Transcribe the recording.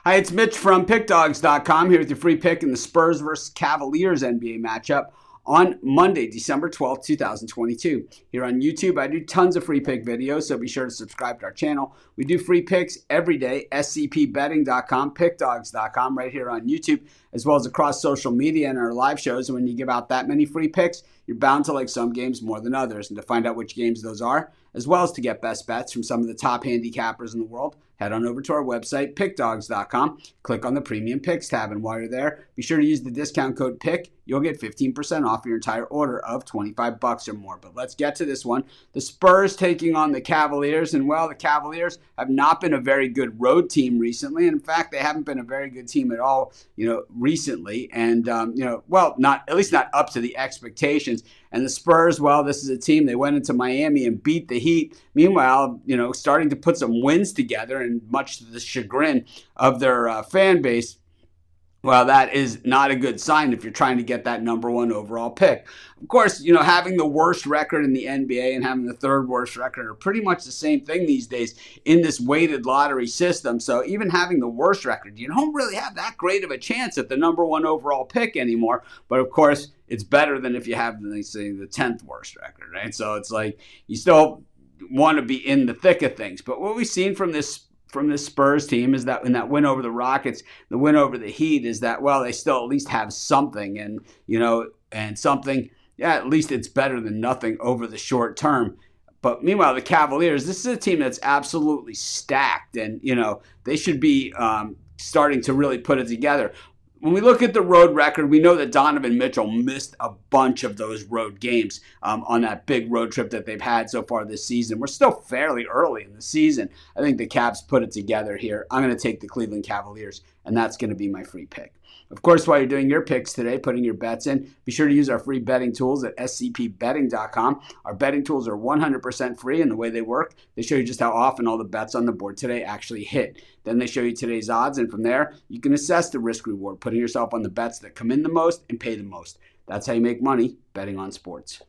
Hi, it's Mitch from Pickdawgz.com here with your free pick in the Spurs versus Cavaliers NBA matchup on Monday, December 12th, 2022. Here on YouTube, I do tons of free pick videos, so be sure to subscribe to our channel. We do free picks every day, scpbetting.com, pickdawgz.com, right here on YouTube, as well as across social media and our live shows. And when you give out that many free picks, you're bound to like some games more than others. And to find out which games those are, as well as to get best bets from some of the top handicappers in the world, head on over to our website, pickdawgz.com. Click on the Premium Picks tab, and while you're there, be sure to use the discount code PICK. You'll get 15% off your entire order of $25 or more. But let's get to this one. The Spurs taking on the Cavaliers, and well, the Cavaliers have not been a very good road team recently. And in fact, they haven't been a very good team at all, recently. And, not at least not up to the expectations. And the Spurs, well, this is a team, they went into Miami and beat the Heat. Meanwhile, starting to put some wins together, and much to the chagrin of their fan base. Well, that is not a good sign if you're trying to get that number one overall pick. Of course, having the worst record in the NBA and having the third worst record are pretty much the same thing these days in this weighted lottery system. So even having the worst record, you don't really have that great of a chance at the number one overall pick anymore. But of course, it's better than if you have, they say, the 10th worst record, right? So it's like you still want to be in the thick of things. But what we've seen from this Spurs team is that in that win over the Rockets, the win over the Heat, is that, well, they still at least have something, and something, at least it's better than nothing over the short term. But meanwhile, the Cavaliers, this is a team that's absolutely stacked, and, they should be starting to really put it together. When we look at the road record, we know that Donovan Mitchell missed a bunch of those road games on that big road trip that they've had so far this season. We're still fairly early in the season. I think the Cavs put it together here. I'm going to take the Cleveland Cavaliers, and that's going to be my free pick. Of course, while you're doing your picks today, putting your bets in, be sure to use our free betting tools at scpbetting.com. Our betting tools are 100% free, and the way they work, they show you just how often all the bets on the board today actually hit. Then they show you today's odds, and from there, you can assess the risk-reward, putting yourself on the bets that come in the most and pay the most. That's how you make money betting on sports.